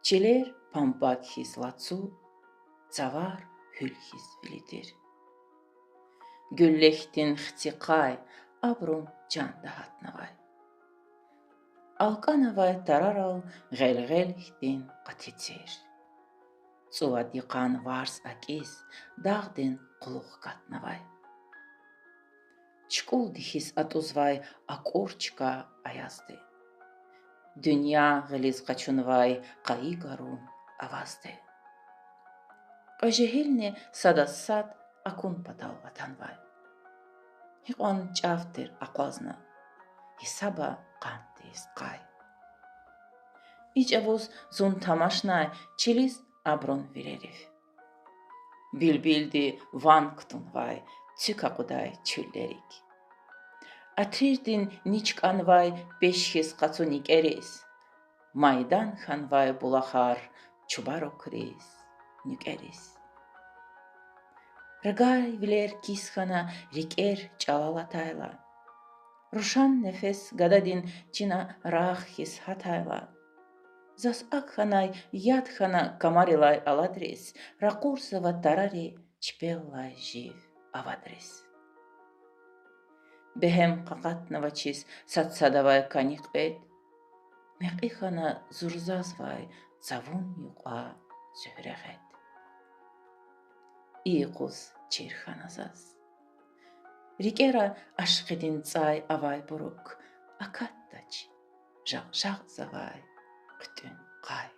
Çiler pampak his latsu, cavar hül his vilidir. Güllehtin xtiqay, abrun can dahatnavay. Alqanavay tararal, ғел-ғел-хтин qatitser. Цувадиқан варс акис, дағдин quluq qatnavay. Çkul dihis atuzvay akorçka ayazdi. Dünya ғiliz qaçunvay qayigarun avazdi. Qajehilne sadassat akun patal vatanvay. Hiqon çavtir aqazna, hisaba qantis qay. İcavuz zun tamaşnay çiliz abrun virerif. Bilbildi van ktunvay, tsükaquday çüllerik. Atirdin niçkanvay beşhis qaçunik eris. Maydan xanvay bulaxar, çubaro kriz, nükeris. Rgay viler kisxana riker çalalatayla. Ruşan nefes gadadin çina rahis hatayla. Zas akhanay yadkhana kamarilay aladres, raqursava tarari çpellay jiv avadres. Behem qaqatnavachis satsadavay kaniqbet, meqikhana zurzazvay zavun yuqa zühreğet. İqus çirxanazaz. Rikera aşqidin tsay avay buruk, akattaç, jaq zavay qtün qay.